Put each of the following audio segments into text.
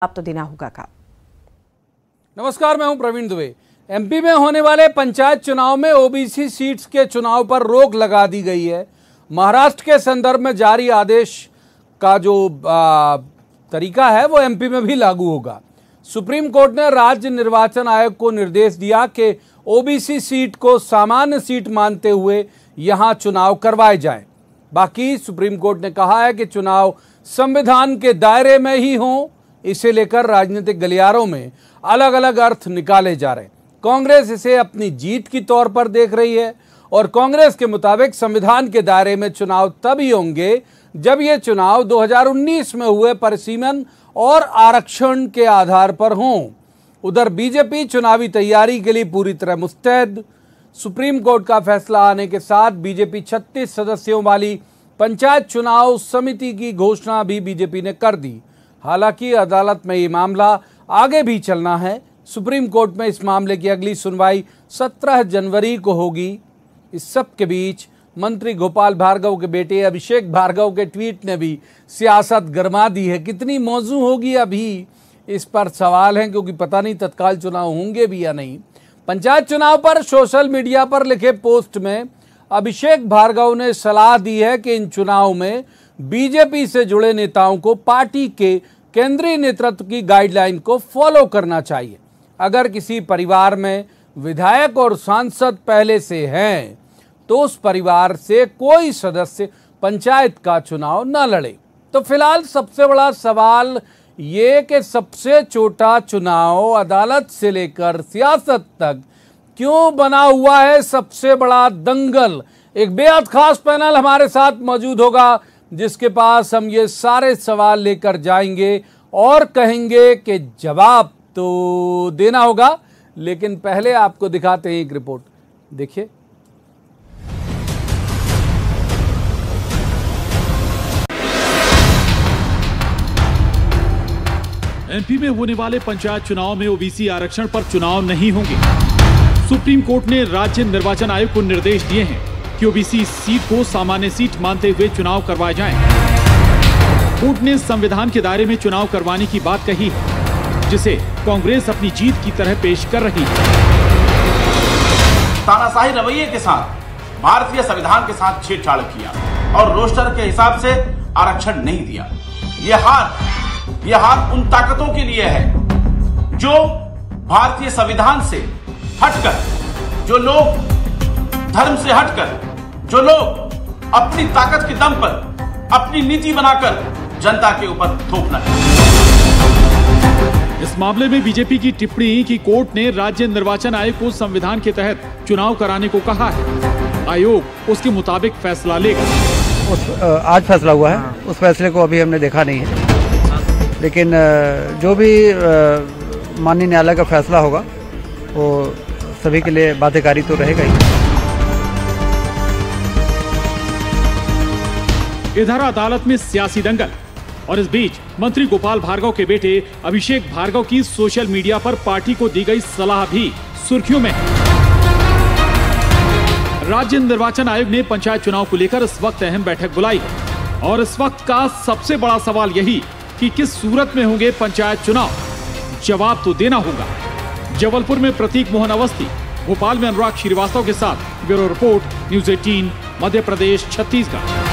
आप तो देना होगा का। नमस्कार, मैं हूं प्रवीण दुबे। एमपी में होने वाले पंचायत चुनाव में ओबीसी सीट्स के चुनाव पर रोक लगा दी गई है। महाराष्ट्र के संदर्भ में जारी आदेश का जो तरीका है वो एमपी में भी लागू होगा। सुप्रीम कोर्ट ने राज्य निर्वाचन आयोग को निर्देश दिया कि ओबीसी सीट को सामान्य सीट मानते हुए यहां चुनाव करवाए जाएं। बाकी सुप्रीम कोर्ट ने कहा है कि चुनाव संविधान के दायरे में ही हों। इसे लेकर राजनीतिक गलियारों में अलग अलग अर्थ निकाले जा रहे हैं। कांग्रेस इसे अपनी जीत की तौर पर देख रही है और कांग्रेस के मुताबिक संविधान के दायरे में चुनाव तभी होंगे जब ये चुनाव 2019 में हुए परिसीमन और आरक्षण के आधार पर हों। उधर बीजेपी चुनावी तैयारी के लिए पूरी तरह मुस्तैद। सुप्रीम कोर्ट का फैसला आने के साथ बीजेपी 36 सदस्यों वाली पंचायत चुनाव समिति की घोषणा भी बीजेपी ने कर दी। हालांकि अदालत में ये मामला आगे भी चलना है। सुप्रीम कोर्ट में इस मामले की अगली सुनवाई 17 जनवरी को होगी। इस सब के बीच मंत्री गोपाल भार्गव के बेटे अभिषेक भार्गव के ट्वीट ने भी सियासत गरमा दी है। कितनी मौजू होगी अभी इस पर सवाल है, क्योंकि पता नहीं तत्काल चुनाव होंगे भी या नहीं। पंचायत चुनाव पर सोशल मीडिया पर लिखे पोस्ट में अभिषेक भार्गव ने सलाह दी है कि इन चुनाव में बीजेपी से जुड़े नेताओं को पार्टी के केंद्रीय नेतृत्व की गाइडलाइन को फॉलो करना चाहिए। अगर किसी परिवार में विधायक और सांसद पहले से हैं तो उस परिवार से कोई सदस्य पंचायत का चुनाव न लड़े। तो फिलहाल सबसे बड़ा सवाल ये कि सबसे छोटा चुनाव अदालत से लेकर सियासत तक क्यों बना हुआ है सबसे बड़ा दंगल। एक बेहद खास पैनल हमारे साथ मौजूद होगा जिसके पास हम ये सारे सवाल लेकर जाएंगे और कहेंगे कि जवाब तो देना होगा। लेकिन पहले आपको दिखाते हैं एक रिपोर्ट, देखिए। एमपी में होने वाले पंचायत चुनाव में ओबीसी आरक्षण पर चुनाव नहीं होंगे। सुप्रीम कोर्ट ने राज्य निर्वाचन आयोग को निर्देश दिए हैं कि ओबीसी सीट को सामान्य सीट मानते हुए चुनाव करवाए जाएं। कोर्ट ने संविधान के दायरे में चुनाव करवाने की बात कही है, जिसे कांग्रेस अपनी जीत की तरह पेश कर रही है। तानाशाही रवैये के साथ भारतीय संविधान के साथ छेड़छाड़ किया और रोस्टर के हिसाब से आरक्षण नहीं दिया। यह हार उन ताकतों के लिए है जो भारतीय संविधान से हटकर, जो लोग धर्म से हटकर, जो लोग अपनी ताकत के दम पर अपनी नीति बनाकर जनता के ऊपर थोपना है। इस मामले में बीजेपी की टिप्पणी कि कोर्ट ने राज्य निर्वाचन आयोग को संविधान के तहत चुनाव कराने को कहा है। आयोग उसके मुताबिक फैसला लेगा। आज फैसला हुआ है, उस फैसले को अभी हमने देखा नहीं है, लेकिन जो भी माननीय न्यायालय का फैसला होगा वो सभी के लिए बाध्यकारी तो रहेगा ही। इधर अदालत में सियासी दंगल और इस बीच मंत्री गोपाल भार्गव के बेटे अभिषेक भार्गव की सोशल मीडिया पर पार्टी को दी गई सलाह भी सुर्खियों में है। राज्य निर्वाचन आयोग ने पंचायत चुनाव को लेकर इस वक्त अहम बैठक बुलाई है और इस वक्त का सबसे बड़ा सवाल यही कि किस सूरत में होंगे पंचायत चुनाव। जवाब तो देना होगा। जबलपुर में प्रतीक मोहन अवस्थी, भोपाल में अनुराग श्रीवास्तव के साथ bureau report, news 18, Madhya Pradesh, Chhattisgarh.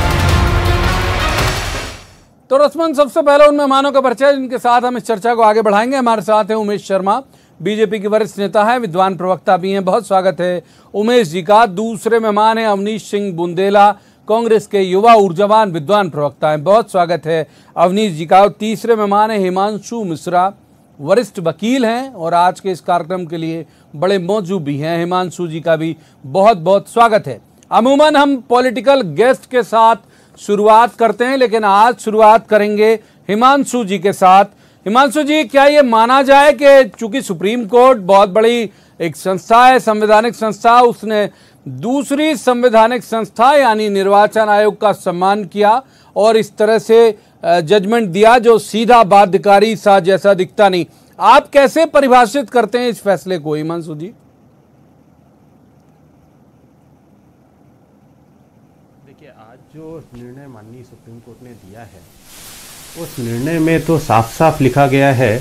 तो रस्मन, सबसे पहले उन मेहमानों का परिचय जिनके साथ हम इस चर्चा को आगे बढ़ाएंगे। हमारे साथ हैं उमेश शर्मा, बीजेपी के वरिष्ठ नेता हैं, विद्वान प्रवक्ता भी हैं। बहुत स्वागत है उमेश जी का। दूसरे मेहमान हैं अवनीश सिंह बुंदेला, कांग्रेस के युवा ऊर्जावान विद्वान प्रवक्ता हैं। बहुत स्वागत है अवनीश जी का। और तीसरे मेहमान हैं हिमांशु मिश्रा, वरिष्ठ वकील हैं और आज के इस कार्यक्रम के लिए बड़े मौजूद भी हैं। हिमांशु जी का भी बहुत बहुत स्वागत है। अमूमन हम पॉलिटिकल गेस्ट के साथ शुरुआत करते हैं, लेकिन आज शुरुआत करेंगे हिमांशु जी के साथ। हिमांशु जी, क्या ये माना जाए कि चूंकि सुप्रीम कोर्ट बहुत बड़ी एक संस्था है, संवैधानिक संस्था, उसने दूसरी संवैधानिक संस्था यानी निर्वाचन आयोग का सम्मान किया और इस तरह से जजमेंट दिया जो सीधा बाध्यकारी सा जैसा दिखता नहीं। आप कैसे परिभाषित करते हैं इस फैसले को हिमांशु जी? देखिए, आज जो निर्णय माननीय सुप्रीम कोर्ट ने दिया है उस निर्णय में तो साफ साफ लिखा गया है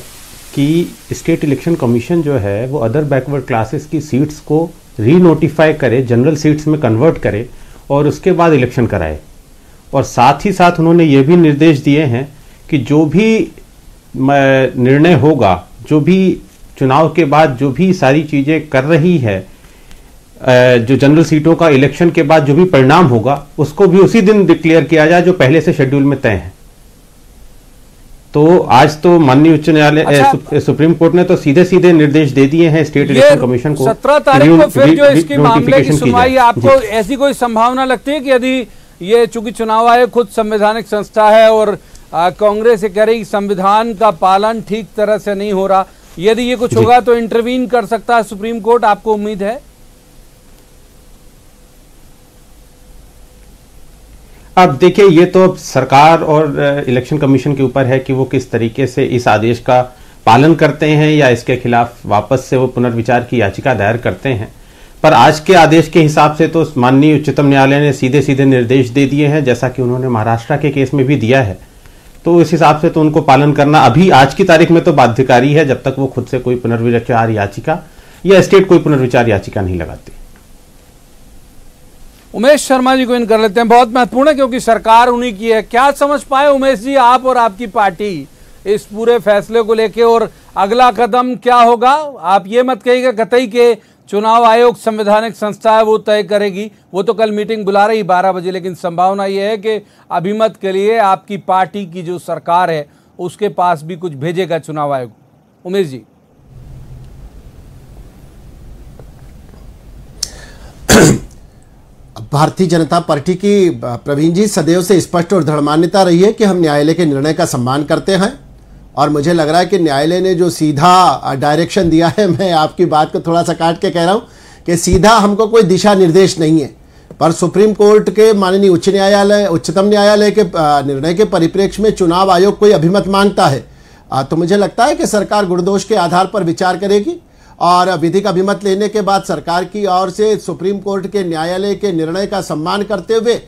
कि स्टेट इलेक्शन कमीशन जो है वो अदर बैकवर्ड क्लासेस की सीट्स को रीनोटिफाई करे, जनरल सीट्स में कन्वर्ट करे और उसके बाद इलेक्शन कराए। और साथ ही साथ उन्होंने ये भी निर्देश दिए हैं कि जो भी निर्णय होगा, जो भी चुनाव के बाद जो भी सारी चीज़ें कर रही है, जो जनरल सीटों का इलेक्शन के बाद जो भी परिणाम होगा उसको भी उसी दिन डिक्लेयर किया जाए जो पहले से शेड्यूल में तय है। तो आज तो माननीय उच्च न्यायालय सुप्रीम कोर्ट ने तो सीधे सीधे निर्देश दे दिए हैं स्टेट इलेक्शन कमीशन को। 17 तारीख को फिर जो इसके मामले की सुनवाई, आपको ऐसी कोई संभावना लगती है कि यदि ये चूंकि चुनाव आयोग खुद संवैधानिक संस्था है और कांग्रेस ये कह रही संविधान का पालन ठीक तरह से नहीं हो रहा, यदि ये कुछ होगा तो इंटरवीन कर सकता है सुप्रीम कोर्ट, आपको उम्मीद है? अब देखिए, ये तो अब सरकार और इलेक्शन कमीशन के ऊपर है कि वो किस तरीके से इस आदेश का पालन करते हैं या इसके खिलाफ वापस से वो पुनर्विचार की याचिका दायर करते हैं। पर आज के आदेश के हिसाब से तो माननीय उच्चतम न्यायालय ने सीधे सीधे निर्देश दे दिए हैं, जैसा कि उन्होंने महाराष्ट्र के केस में भी दिया है। तो इस हिसाब से तो उनको पालन करना अभी आज की तारीख में तो बाध्यकारी है, जब तक वो खुद से कोई पुनर्विचार याचिका या स्टेट कोई पुनर्विचार याचिका नहीं लगाती। उमेश शर्मा जी को इन कर लेते हैं, बहुत महत्वपूर्ण है क्योंकि सरकार उन्हीं की है। क्या समझ पाए उमेश जी आप और आपकी पार्टी इस पूरे फैसले को लेके, और अगला कदम क्या होगा? आप ये मत कहिएगा कतई के चुनाव आयोग संवैधानिक संस्था है वो तय करेगी, वो तो कल मीटिंग बुला रही 12 बजे, लेकिन संभावना ये है कि अभिमत के लिए आपकी पार्टी की जो सरकार है उसके पास भी कुछ भेजेगा चुनाव आयोग। उमेश जी। भारतीय जनता पार्टी की प्रवीण जी सदैव से स्पष्ट और दृढ़ मान्यता रही है कि हम न्यायालय के निर्णय का सम्मान करते हैं, और मुझे लग रहा है कि न्यायालय ने जो सीधा डायरेक्शन दिया है, मैं आपकी बात को थोड़ा सा काट के कह रहा हूं कि सीधा हमको कोई दिशा निर्देश नहीं है, पर सुप्रीम कोर्ट के माननीय उच्चतम न्यायालय के निर्णय के परिप्रेक्ष्य में चुनाव आयोग कोई अभिमत मांगता है तो मुझे लगता है कि सरकार गुणदोष के आधार पर विचार करेगी, और विधिक अभिमत लेने के बाद सरकार की ओर से सुप्रीम कोर्ट के न्यायालय के निर्णय का सम्मान करते हुए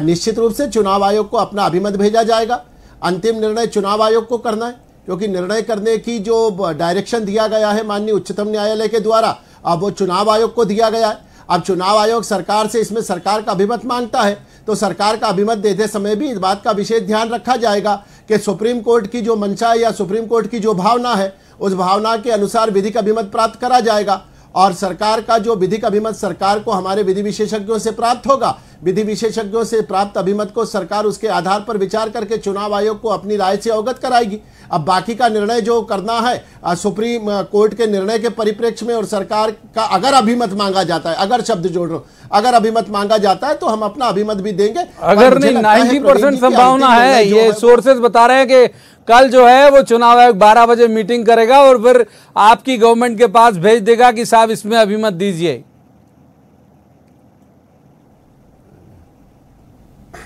निश्चित रूप से चुनाव आयोग को अपना अभिमत भेजा जाएगा। अंतिम निर्णय चुनाव आयोग को करना है, क्योंकि निर्णय करने की जो डायरेक्शन दिया गया है माननीय उच्चतम न्यायालय के द्वारा, अब वो चुनाव आयोग को दिया गया है। अब चुनाव आयोग सरकार से इसमें सरकार का अभिमत मांगता है, तो सरकार का अभिमत देते समय भी इस बात का विशेष ध्यान रखा जाएगा कि सुप्रीम कोर्ट की जो मंशा है या सुप्रीम कोर्ट की जो भावना है उस भावना के अनुसार विधिक अभिमत प्राप्त करा जाएगा, और सरकार का जो विधिक अभिमत सरकार को हमारे विधि विशेषज्ञों से प्राप्त होगा, विधि विशेषज्ञों से प्राप्त अभिमत को सरकार उसके आधार पर विचार करके चुनाव आयोग को अपनी राय से अवगत कराएगी। अब बाकी का निर्णय जो करना है सुप्रीम कोर्ट के निर्णय के परिप्रेक्ष्य में, और सरकार का अगर अभिमत मांगा जाता है, अगर शब्द जोड़ रहा हूं, अगर अभिमत मांगा जाता है तो हम अपना अभिमत भी देंगे। अगर नहीं 90% संभावना है, ये सोर्सेज बता रहे हैं कि कल जो है वो चुनाव आयोग 12 बजे मीटिंग करेगा और फिर आपकी गवर्नमेंट के पास भेज देगा कि साहब इसमें अभिमत दीजिए।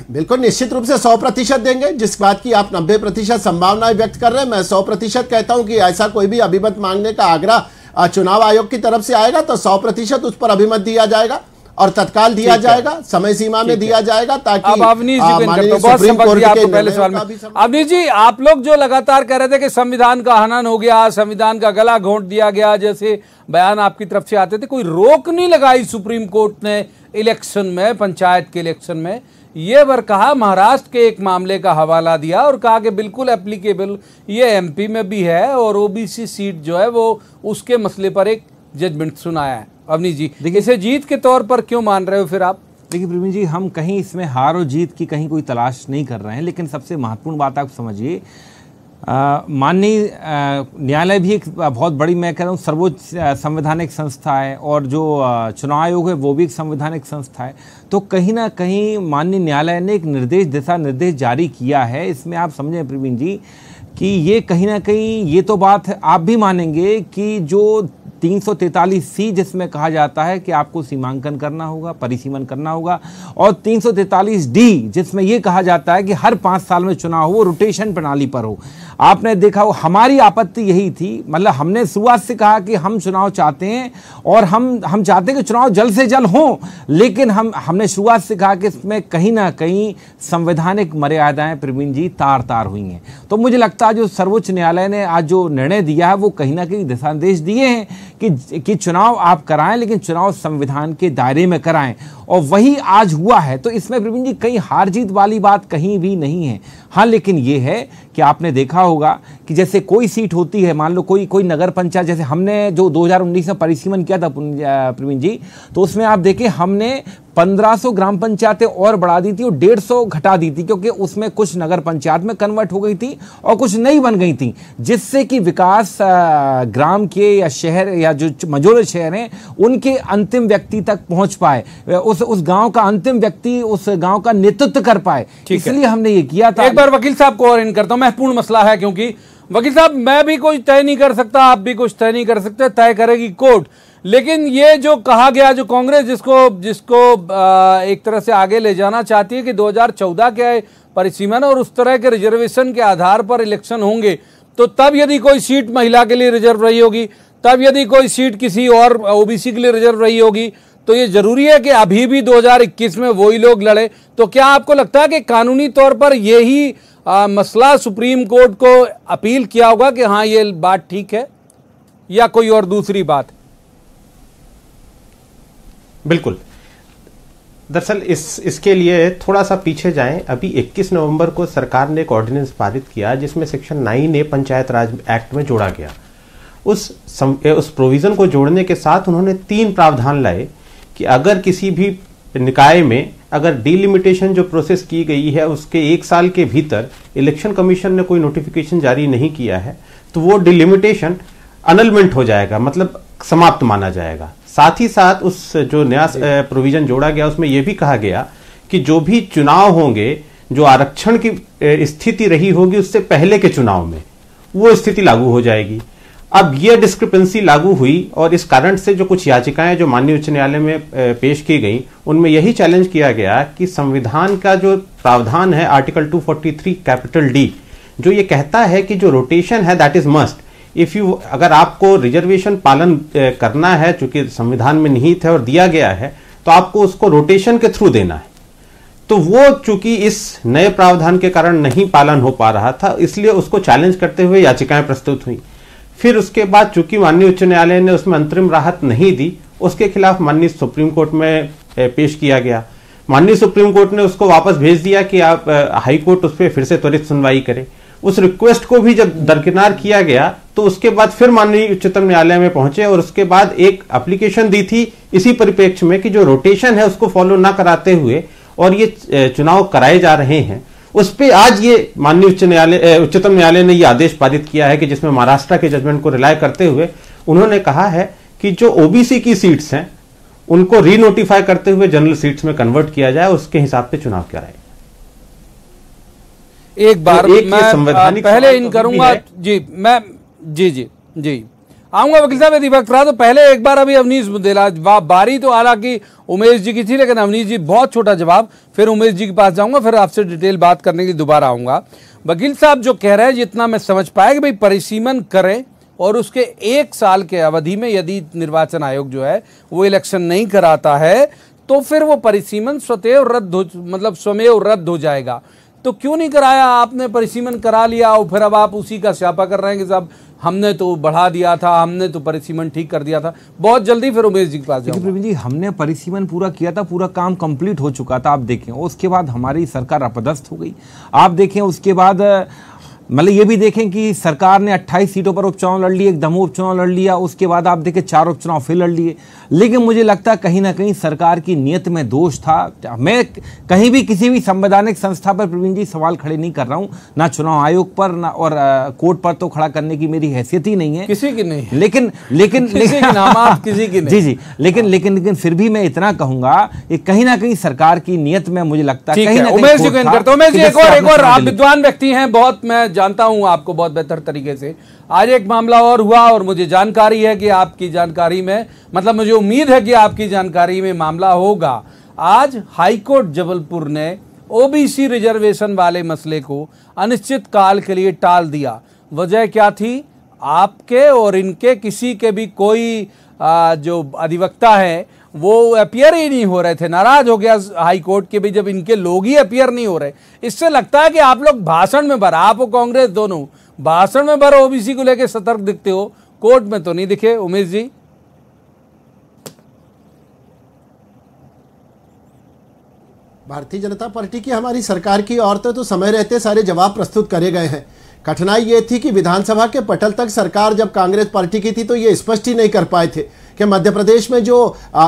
बिल्कुल निश्चित रूप से 100% देंगे। जिस बात की आप 90% संभावनाएं व्यक्त कर रहे हैं, मैं 100% कहता हूं कि ऐसा कोई भी अभिमत मांगने का आग्रह चुनाव आयोग की तरफ से आएगा तो 100% उस पर अभिमत दिया जाएगा, और तत्काल दिया जाएगा, समय सीमा में दिया जाएगा, ताकि अब अवनीश जी सुप्रीम कोर्ट के आपको पहले सवाल में अवनीश जी, आप लोग जो लगातार कह रहे थे कि संविधान का हनन हो गया, संविधान का गला घोंट दिया गया, जैसे बयान आपकी तरफ से आते थे, कोई रोक नहीं लगाई सुप्रीम कोर्ट ने इलेक्शन में, पंचायत के इलेक्शन में। ये बार कहा, महाराष्ट्र के एक मामले का हवाला दिया और कहा कि बिल्कुल एप्लीकेबल ये एमपी में भी है, और ओबीसी सीट जो है वो उसके मसले पर एक जजमेंट सुनाया है। अवनीश जी, देखिए इसे जीत के तौर पर क्यों मान रहे हो फिर आप? देखिए प्रवीण जी, हम कहीं इसमें हार और जीत की कहीं कोई तलाश नहीं कर रहे हैं, लेकिन सबसे महत्वपूर्ण बात आप समझिए, माननीय न्यायालय भी एक बहुत बड़ी, मैं कह रहा हूँ, सर्वोच्च संवैधानिक संस्था है, और जो चुनाव आयोग है वो भी एक संवैधानिक संस्था है। तो कहीं ना कहीं माननीय न्यायालय ने एक दिशा निर्देश जारी किया है। इसमें आप समझें प्रवीण जी कि ये कहीं ना कहीं ये तो बात है, आप भी मानेंगे कि जो 343 सी जिसमें कहा जाता है कि आपको सीमांकन करना होगा, परिसीमन करना होगा, और 343 डी जिसमें यह कहा जाता है कि हर 5 साल में चुनाव हो, रोटेशन प्रणाली पर हो। आपने देखा हो, हमारी आपत्ति यही थी, मतलब हमने शुरुआत से कहा कि हम चुनाव चाहते हैं और हम चाहते हैं कि चुनाव जल्द से जल्द हो, लेकिन हमने शुरुआत से कहा कि इसमें कहीं ना कहीं संवैधानिक मर्यादाएं प्रवीण जी तार तार हुई हैं। तो मुझे लगता है जो सर्वोच्च न्यायालय ने आज जो निर्णय दिया है वो कहीं ना कहीं दिशा निर्देश दिए हैं कि चुनाव आप कराएं, लेकिन चुनाव संविधान के दायरे में कराएं, और वही आज हुआ है। तो इसमें प्रवीण जी कहीं हार जीत वाली बात कहीं भी नहीं है। हाँ, लेकिन ये है कि आपने देखा होगा कि जैसे कोई सीट होती है, मान लो कोई नगर पंचायत, जैसे हमने जो 2019 में परिसीमन किया था प्रवीण जी, तो उसमें आप देखें हमने 1500 ग्राम पंचायतें और बढ़ा दी थी और 150 घटा दी थी, क्योंकि उसमें कुछ नगर पंचायत में कन्वर्ट हो गई थी और कुछ नई बन गई थी, जिससे कि विकास ग्राम के या शहर या जो मझोले शहर हैं उनके अंतिम व्यक्ति तक पहुंच पाए, उस गांव का अंतिम व्यक्ति उस गांव का नेतृत्व कर पाए। इसलिए हमने ये किया था। एक बार वकील साहब को और इन करता हूं, महत्वपूर्ण मसला है, क्योंकि वकील साहब मैं भी कुछ तय नहीं कर सकता, आप भी कुछ तय नहीं कर सकते, तय करेगी कोर्ट। लेकिन ये जो कहा गया, जो कांग्रेस जिसको एक तरह से आगे ले जाना चाहती है कि 2014 के परिसीमन और उस तरह के रिजर्वेशन के आधार पर इलेक्शन होंगे, तो तब यदि कोई सीट महिला के लिए रिजर्व रही होगी, तब यदि कोई सीट किसी और ओबीसी के लिए रिजर्व रही होगी, तो ये जरूरी है कि अभी भी 2021 में वही लोग लड़े। तो क्या आपको लगता है कि कानूनी तौर पर यही मसला सुप्रीम कोर्ट को अपील किया होगा कि हाँ ये बात ठीक है, या कोई और दूसरी बात? बिल्कुल। दरअसल इसके लिए थोड़ा सा पीछे जाएं। अभी 21 नवंबर को सरकार ने एक ऑर्डिनेंस पारित किया जिसमें सेक्शन 9A पंचायत राज एक्ट में जोड़ा गया। उस प्रोविजन को जोड़ने के साथ उन्होंने 3 प्रावधान लाए कि अगर किसी भी निकाय में अगर डिलिमिटेशन जो प्रोसेस की गई है उसके 1 साल के भीतर इलेक्शन कमीशन ने कोई नोटिफिकेशन जारी नहीं किया है, तो वो डिलिमिटेशन अनलमेंट हो जाएगा, मतलब समाप्त माना जाएगा। साथ ही साथ उस जो नया प्रोविजन जोड़ा गया उसमें यह भी कहा गया कि जो भी चुनाव होंगे, जो आरक्षण की स्थिति रही होगी उससे पहले के चुनाव में वो स्थिति लागू हो जाएगी। अब यह डिस्क्रिपेंसी लागू हुई और इस कारण से जो कुछ याचिकाएं जो माननीय उच्च न्यायालय में पेश की गई उनमें यही चैलेंज किया गया कि संविधान का जो प्रावधान है आर्टिकल 243 कैपिटल डी, जो ये कहता है कि जो रोटेशन है दैट इज मस्ट। अगर आपको रिजर्वेशन पालन करना है, चूंकि संविधान में निहित है और दिया गया है, तो आपको उसको रोटेशन के थ्रू देना है। तो वो चूंकि इस नए प्रावधान के कारण नहीं पालन हो पा रहा था, इसलिए उसको चैलेंज करते हुए याचिकाएं प्रस्तुत हुई। फिर उसके बाद चूंकि माननीय उच्च न्यायालय ने उसमें अंतरिम राहत नहीं दी, उसके खिलाफ माननीय सुप्रीम कोर्ट में पेश किया गया। माननीय सुप्रीम कोर्ट ने उसको वापस भेज दिया कि आप हाई कोर्ट उस पर फिर से त्वरित सुनवाई करें। उस रिक्वेस्ट को भी जब दरकिनार किया गया तो उसके बाद फिर माननीय उच्चतम न्यायालय में पहुंचे और उसके बाद एक एप्लीकेशन दी थी इसी परिप्रेक्ष्य में कि जो रोटेशन है उसको फॉलो ना कराते हुए और ये चुनाव कराए जा रहे हैं, उस पे आज ये माननीय उच्चतम न्यायालय ने ये आदेश पारित किया है कि जिसमें महाराष्ट्र के जजमेंट को रिलाय करते हुए उन्होंने कहा है कि जो ओबीसी की सीट्स हैं उनको रीनोटिफाई करते हुए जनरल सीट्स में कन्वर्ट किया जाए, उसके हिसाब से चुनाव कराए। एक बार मैं पहले इन करूंगा जी, मैं जी आऊंगा वकील साहब यदि वक्त रहा तो पहले एक बार अभी अवनीश बुंदेला बारी तो हालांकि उमेश जी की थी, लेकिन अवनीश जी बहुत छोटा जवाब, फिर उमेश जी के पास जाऊंगा, फिर आपसे डिटेल बात करने के लिए दोबारा आऊंगा। वकील साहब जो कह रहे हैं जितना मैं समझ पाया कि भाई परिसीमन करें और उसके 1 साल के अवधि में यदि निर्वाचन आयोग जो है वो इलेक्शन नहीं कराता है तो फिर वो परिसीमन स्वमेव रद्द हो जाएगा। तो क्यों नहीं कराया आपने? परिसीमन करा लिया और फिर अब आप उसी का स्यापा कर रहे हैं कि साहब हमने तो बढ़ा दिया था, हमने तो परिसीमन ठीक कर दिया था। बहुत जल्दी फिर उमेश जी के पास जाऊंगा। प्रवीण जी, हमने परिसीमन पूरा किया था, पूरा काम कंप्लीट हो चुका था। आप देखें उसके बाद हमारी सरकार अपदस्थ हो गई। आप देखें उसके बाद मतलब ये भी देखें कि सरकार ने 28 सीटों पर उपचुनाव लड़ लिए, एक दमोह उपचुनाव लड़ लिया, उसके बाद आप देखें 4 उपचुनाव फिर लड़ लिए। लेकिन मुझे लगता है कहीं ना कहीं सरकार की नीयत में दोष था। मैं कहीं भी किसी भी संवैधानिक संस्था पर प्रवीण जी सवाल खड़े नहीं कर रहा हूं, ना चुनाव आयोग पर ना और कोर्ट पर तो खड़ा करने की मेरी हैसियत ही नहीं है, किसी की नहीं। लेकिन किसी की नहीं। जी लेकिन फिर भी मैं इतना कहूंगा कि कहीं ना कहीं सरकार की नीयत में मुझे लगता है उमेश जी को इन करता हूं। उमेश जी एक और आप विद्वान व्यक्ति हैं बहुत, मैं जानता हूं आपको बहुत बेहतर तरीके से। आज एक मामला और हुआ और मुझे जानकारी है कि आपकी जानकारी में, मतलब मुझे उम्मीद है कि आपकी जानकारी में मामला होगा। आज हाईकोर्ट जबलपुर ने ओबीसी रिजर्वेशन वाले मसले को अनिश्चित काल के लिए टाल दिया। वजह क्या थी? आपके और इनके किसी के भी कोई जो अधिवक्ता है वो अपियर ही नहीं हो रहे थे। नाराज हो गया हाई कोर्ट के भी, जब इनके लोग ही अपियर नहीं हो रहे। इससे लगता है कि आप लोग भाषण में भर, आप और कांग्रेस दोनों भाषण में भर ओबीसी को लेकर सतर्क दिखते हो, कोर्ट में तो नहीं दिखे। उमेश जी, भारतीय जनता पार्टी की, हमारी सरकार की ओर तो समय रहते सारे जवाब प्रस्तुत करे गए हैं। कठिनाई ये थी कि विधानसभा के पटल तक सरकार जब कांग्रेस पार्टी की थी तो ये स्पष्ट ही नहीं कर पाए थे कि मध्य प्रदेश में जो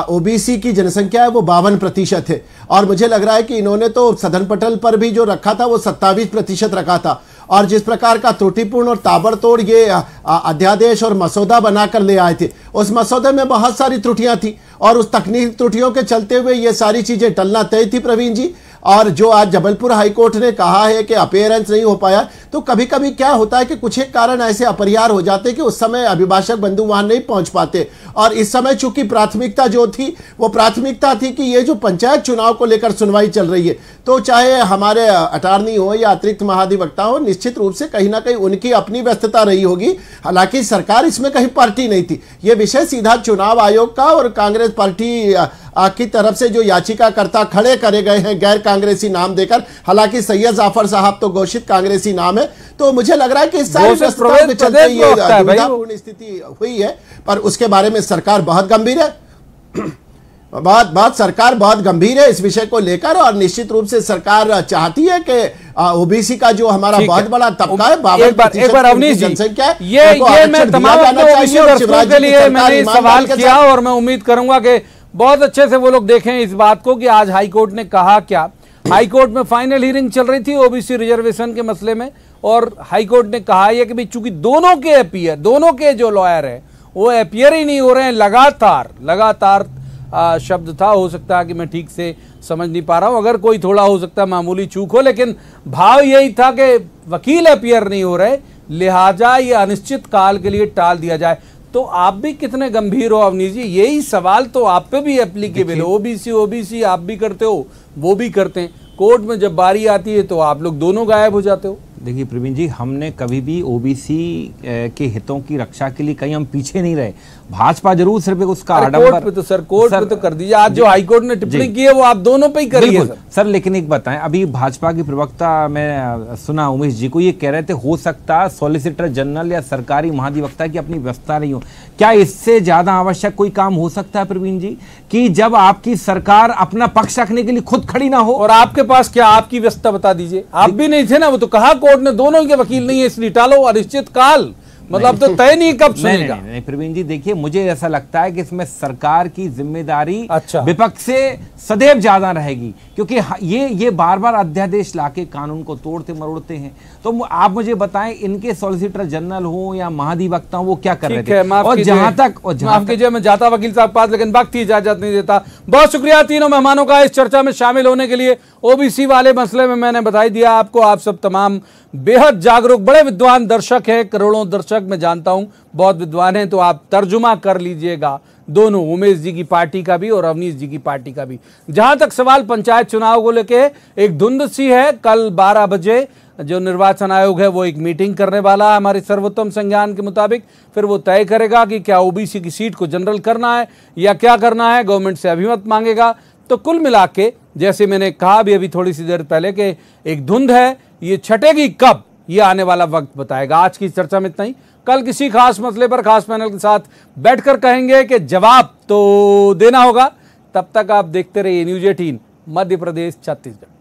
ओबीसी की जनसंख्या है वो 52% है, और मुझे लग रहा है कि इन्होंने तो सदन पटल पर भी जो रखा था वो 27% रखा था। और जिस प्रकार का त्रुटिपूर्ण और ताबड़तोड़ ये अध्यादेश और मसौदा बनाकर ले आए थे, उस मसौदे में बहुत सारी त्रुटियां थी और उस तकनीक त्रुटियों के चलते हुए ये सारी चीजें टलना तय थी प्रवीण जी। और जो आज जबलपुर हाईकोर्ट ने कहा है कि अपीयरेंस नहीं हो पाया, तो कभी कभी क्या होता है कि कुछ एक कारण ऐसे अपरिहार्य हो जाते कि उस समय अभिभाषक बंधु वहां नहीं पहुंच पाते। और इस समय चूंकि प्राथमिकता जो थी वो प्राथमिकता थी कि ये जो पंचायत चुनाव को लेकर सुनवाई चल रही है, तो चाहे हमारे अटॉर्नी हो या अतिरिक्त महाधिवक्ता हो, निश्चित रूप से कहीं ना कहीं उनकी अपनी व्यस्तता रही होगी। हालांकि सरकार इसमें कहीं पार्टी नहीं थी। ये विषय सीधा चुनाव आयोग का और कांग्रेस पार्टी की तरफ से जो याचिकाकर्ता खड़े करे गए हैं गैर कांग्रेसी नाम देकर, हालांकि सैयद जाफर साहब तो घोषित कांग्रेसी नाम है, तो मुझे लग रहा है कि इस सारी व्यवस्था के चलते ये दुविधापूर्ण स्थिति हुई है। पर उसके बारे में सरकार बहुत गंभीर है, सरकार बहुत गंभीर है इस विषय को लेकर। और निश्चित रूप से सरकार चाहती है कि ओबीसी का जो हमारा बहुत बड़ा तबका है, 52% जनसंख्या है, ये मैं तमाम ओबीसी दर्शकों के लिए मैंने सवाल किया और मैं उम्मीद करूंगा कि बहुत अच्छे से वो लोग देखें इस बात को कि आज हाईकोर्ट ने कहा क्या। हाईकोर्ट में फाइनल हियरिंग चल रही थी ओबीसी रिजर्वेशन के मसले में, और हाईकोर्ट ने कहा है कि भाई चूंकि दोनों के अपियर, दोनों के जो लॉयर है वो अपियर ही नहीं हो रहे हैं लगातार शब्द था, हो सकता है कि मैं ठीक से समझ नहीं पा रहा हूं, अगर कोई थोड़ा हो सकता है मामूली चूक हो, लेकिन भाव यही था कि वकील अपियर नहीं हो रहे, लिहाजा ये अनिश्चित काल के लिए टाल दिया जाए। तो आप भी कितने गंभीर हो अवनीश जी? यही सवाल तो आप पे भी एप्लीकेबल है। ओबीसी आप भी करते हो, वो भी करते हैं। कोर्ट में जब बारी आती है तो आप लोग दोनों गायब हो जाते हो। देखिए प्रवीण जी, हमने कभी भी ओबीसी के हितों की रक्षा के लिए कहीं हम पीछे नहीं रहे। भाजपा जरूर सिर्फ उसका आडंबर तो सर कोर्ट पे तो कर दीजिए। आज जो हाईकोर्ट ने टिप्पणी की है वो आप दोनों पे ही करिए सर। लेकिन एक बताएं, अभी भाजपा की प्रवक्ता मैं सुना उमेश जी को ये कह रहे थे हो सकता सॉलिसिटर जनरल या सरकारी महाधिवक्ता की अपनी व्यवस्था नहीं हो। क्या इससे ज्यादा आवश्यक कोई काम हो सकता है प्रवीण जी, कि जब आपकी सरकार अपना पक्ष रखने के लिए खुद खड़ी ना हो? और आपके पास क्या आपकी व्यवस्था बता दीजिए। आप भी नहीं थे ना, वो तो कहा कोर्ट ने दोनों के वकील नहीं है इसलिए टालो अनिश्चित काल, मतलब तो तय नहीं कब सुनेगा। नहीं प्रवीण जी, देखिए मुझे ऐसा लगता है कि इसमें सरकार की जिम्मेदारी अच्छा विपक्ष से सदैव ज्यादा रहेगी, क्योंकि ये बार बार अध्यादेश लाके कानून को तोड़ते मरोड़ते हैं। तो आप मुझे बताएं, इनके सॉलिसिटर जनरल हो या महाधिवक्ता हो वो क्या कर रहे थे? और जहां तक माफ कीजिए, मैं जाता वकील साहब के पास, लेकिन वक्त ही इजाजत नहीं देता। बहुत शुक्रिया तीनों मेहमानों का इस चर्चा में शामिल होने के लिए। ओबीसी वाले मसले में मैंने बता दिया आपको, आप सब तमाम बेहद जागरूक, बड़े विद्वान दर्शक हैं, करोड़ों दर्शक मैं जानता हूं बहुत विद्वान हैं, तो आप तर्जुमा कर लीजिएगा दोनों, उमेश जी की पार्टी का भी और अवनीश जी की पार्टी का भी। जहां तक सवाल पंचायत चुनाव को लेके, एक धुंध सी है। कल 12 बजे जो निर्वाचन आयोग है वो एक मीटिंग करने वाला है हमारे सर्वोत्तम संज्ञान के मुताबिक। फिर वो तय करेगा कि क्या ओबीसी की सीट को जनरल करना है या क्या करना है, गवर्नमेंट से अभिमत मांगेगा। तो कुल मिला के जैसे मैंने कहा भी अभी थोड़ी सी देर पहले कि एक धुंध है, ये छटेगी कब ये आने वाला वक्त बताएगा। आज की चर्चा में इतना ही। कल किसी खास मसले पर खास पैनल के साथ बैठकर कहेंगे कि जवाब तो देना होगा। तब तक आप देखते रहिए न्यूज़ 18 मध्य प्रदेश छत्तीसगढ़।